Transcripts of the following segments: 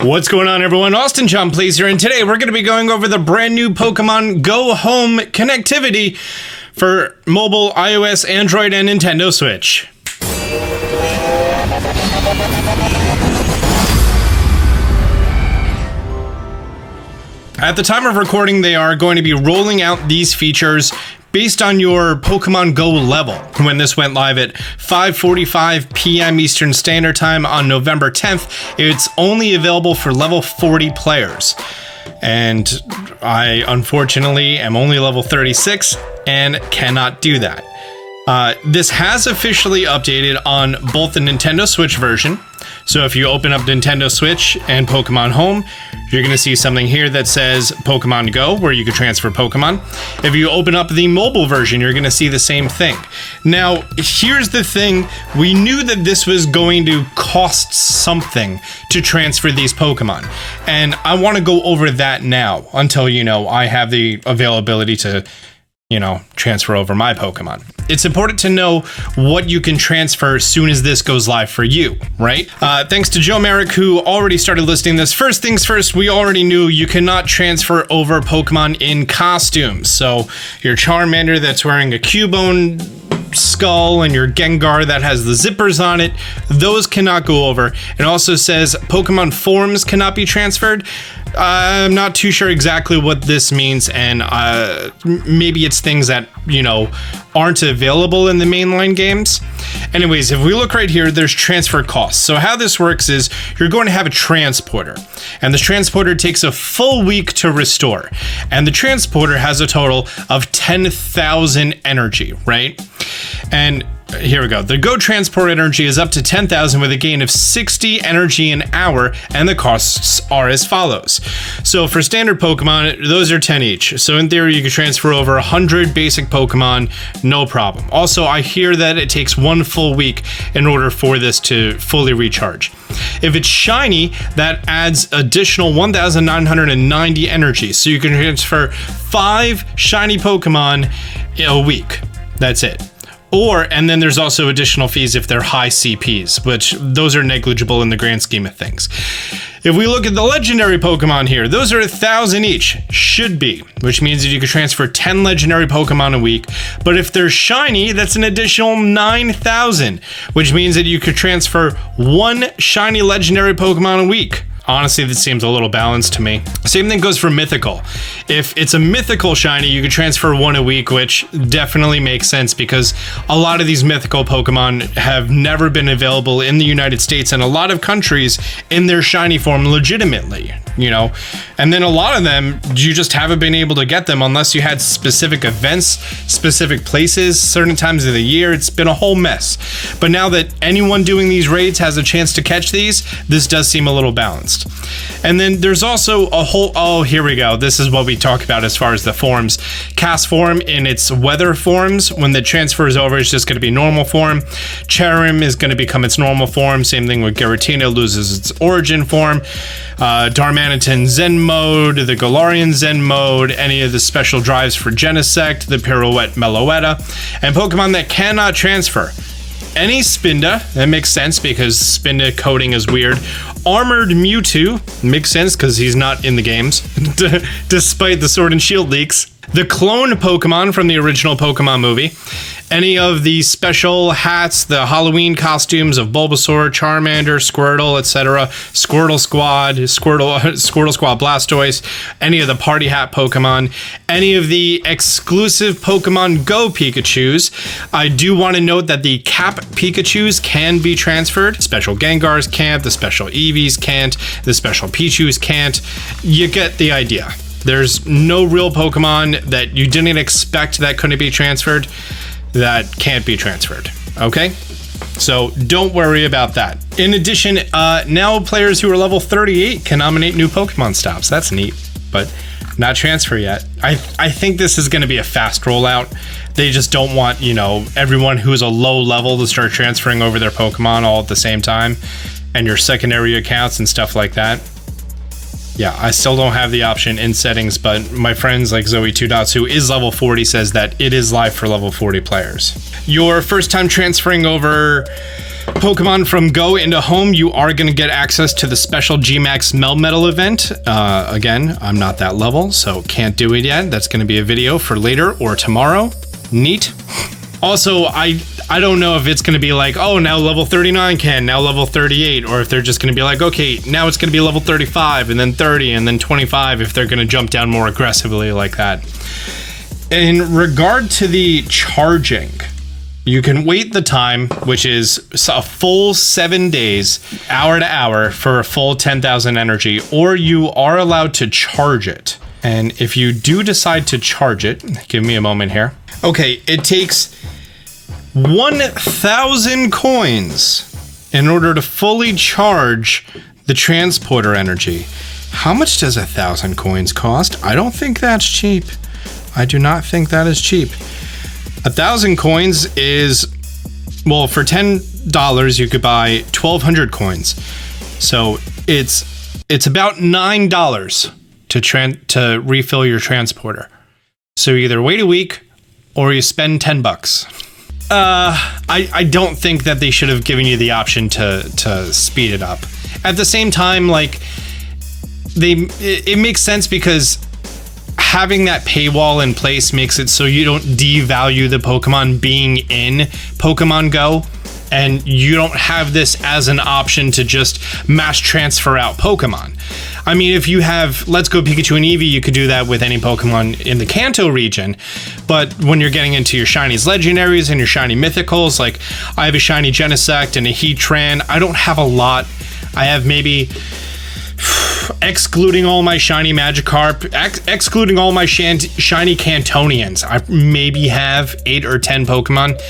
What's going on, everyone? Austin John Please here, and today we're going to be going over the brand new Pokemon Go Home connectivity for mobile, iOS, Android, and Nintendo Switch. At the time of recording, they are going to be rolling out these features based on your Pokemon Go level. When this went live at 5:45 p.m. Eastern Standard Time on November 10th, it's only available for level 40 players. And I, unfortunately, am only level 36 and cannot do that. This has officially updated on both the Nintendo Switch version. So if you open up Nintendo Switch and Pokemon Home, you're going to see something here that says Pokemon Go, where you can transfer Pokemon. If you open up the mobile version, you're going to see the same thing. Now, here's the thing. We knew that this was going to cost something to transfer these Pokemon. And I want to go over that now until, I have the availability to transfer over my Pokemon. It's important to know what you can transfer as soon as this goes live for you, right? Thanks to Joe Merrick, who already started listing this. First things first, we already knew you cannot transfer over Pokemon in costumes. So your Charmander that's wearing a Cubone skull and your Gengar that has the zippers on it, those cannot go over. It also says Pokemon forms cannot be transferred. I'm not too sure exactly what this means, and maybe it's things that, aren't available in the mainline games. Anyways, if we look right here, there's transfer costs. So how this works is you're going to have a transporter, and the transporter takes a full week to restore, and the transporter has a total of 10,000 energy, right? And here we go. The Go Transport energy is up to 10,000 with a gain of 60 energy an hour, and the costs are as follows. So for standard Pokemon, those are 10 each. So in theory, you can transfer over 100 basic Pokemon, no problem. Also, I hear that it takes one full week in order for this to fully recharge. If it's shiny, that adds additional 1,990 energy. So you can transfer 5 shiny Pokemon in a week. That's it. And then there's also additional fees if they're high CPs, which those are negligible in the grand scheme of things. If we look at the legendary Pokemon here, those are 1,000 each, should be, which means that you can transfer 10 legendary Pokemon a week. But if they're shiny, that's an additional 9,000, which means that you could transfer 1 shiny legendary Pokemon a week. Honestly, this seems a little balanced to me. Same thing goes for mythical. If it's a mythical shiny, you can transfer 1 a week, which definitely makes sense because a lot of these mythical Pokemon have never been available in the United States and a lot of countries in their shiny form legitimately, And then a lot of them, you just haven't been able to get them unless you had specific events, specific places, certain times of the year. It's been a whole mess. But now that anyone doing these raids has a chance to catch these, this does seem a little balanced. And then there's also a whole, here we go. This is what we talk about as far as the forms. Cast form in its weather forms. When the transfer is over, it's just going to be normal form. Cherrim is going to become its normal form. Same thing with Giratina, loses its origin form. Darmanitan Zen mode, the Galarian Zen mode, any of the special drives for Genesect, the Pirouette Meloetta, and Pokemon that cannot transfer. Any Spinda, that makes sense because Spinda coding is weird. Armored Mewtwo, makes sense because he's not in the games, despite the Sword and Shield leaks. The clone Pokemon from the original Pokemon movie. Any of the special hats, the Halloween costumes of Bulbasaur, Charmander, Squirtle, etc. Squirtle Squad Blastoise. Any of the Party Hat Pokemon. Any of the exclusive Pokemon Go Pikachus. I do want to note that the Cap Pikachus can be transferred. Special Gengars can't. The special Eevees can't. The special Pichus can't. You get the idea. There's no real Pokemon that you didn't expect that couldn't be transferred that can't be transferred, okay? So don't worry about that. In addition, now players who are level 38 can nominate new Pokemon stops. That's neat, but not transfer yet. I think this is going to be a fast rollout. They just don't want, everyone who's a low level to start transferring over their Pokemon all at the same time, and your secondary accounts and stuff like that. Yeah, I still don't have the option in settings, but my friends like Zoe 2 Dots, who is level 40, says that it is live for level 40 players. Your first time transferring over Pokemon from Go into Home, you are going to get access to the special Gmax Melmetal event. Again, I'm not that level, so can't do it yet. That's going to be a video for later or tomorrow. Neat. Also, I don't know if it's going to be like, oh, now level 39 can, now level 38, or if they're just going to be like, okay, now it's going to be level 35, and then 30, and then 25, if they're going to jump down more aggressively like that. In regard to the charging, you can wait the time, which is a full 7 days, hour to hour, for a full 10,000 energy, or you are allowed to charge it. And if you do decide to charge it, give me a moment here. Okay, it takes 1,000 coins in order to fully charge the transporter energy. How much does 1,000 coins cost? I don't think that's cheap. I do not think that is cheap. 1,000 coins is, well, for $10 you could buy 1,200 coins. So it's about $9 to refill your transporter. So either wait a week or you spend $10. I don't think that they should have given you the option to speed it up. At the same time, like, it makes sense because having that paywall in place makes it so you don't devalue the Pokemon being in Pokemon Go, and you don't have this as an option to just mass transfer out Pokemon. I mean, if you have Let's Go Pikachu and Eevee, you could do that with any Pokemon in the Kanto region. But when you're getting into your Shinies Legendaries and your Shiny Mythicals, like I have a Shiny Genesect and a Heatran. I don't have a lot. I have maybe, excluding all my Shiny Magikarp, excluding all my Shiny Cantonians, I maybe have 8 or 10 Pokemon.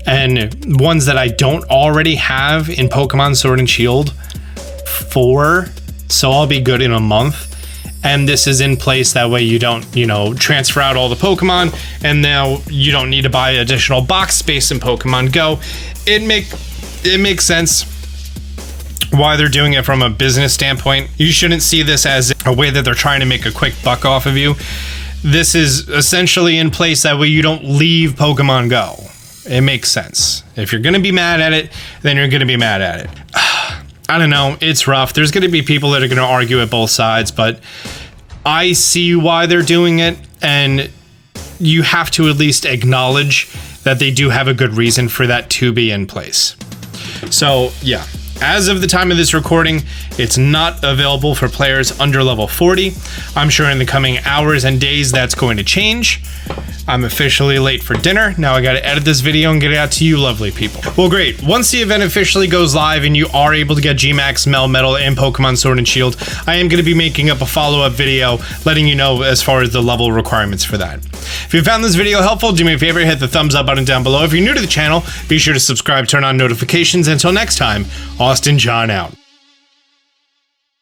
And ones that I don't already have in Pokemon Sword and Shield, 4. So I'll be good in a month. And this is in place, that way you don't, transfer out all the Pokemon, and now you don't need to buy additional box space in Pokemon Go. It makes sense why they're doing it from a business standpoint. You shouldn't see this as a way that they're trying to make a quick buck off of you. This is essentially in place that way you don't leave Pokemon Go. It makes sense. If you're going to be mad at it, then you're going to be mad at it. I don't know. It's rough. There's going to be people that are going to argue at both sides, but I see why they're doing it, and you have to at least acknowledge that they do have a good reason for that to be in place. So, yeah. As of the time of this recording, it's not available for players under level 40. I'm sure in the coming hours and days that's going to change. I'm officially late for dinner. Now I gotta edit this video and get it out to you lovely people. Well, great. Once the event officially goes live and you are able to get Gmax Melmetal and Pokemon Sword and Shield, I am gonna be making up a follow-up video letting you know as far as the level requirements for that. If you found this video helpful, do me a favor, hit the thumbs up button down below. If you're new to the channel, be sure to subscribe, turn on notifications. Until next time, Austin John out.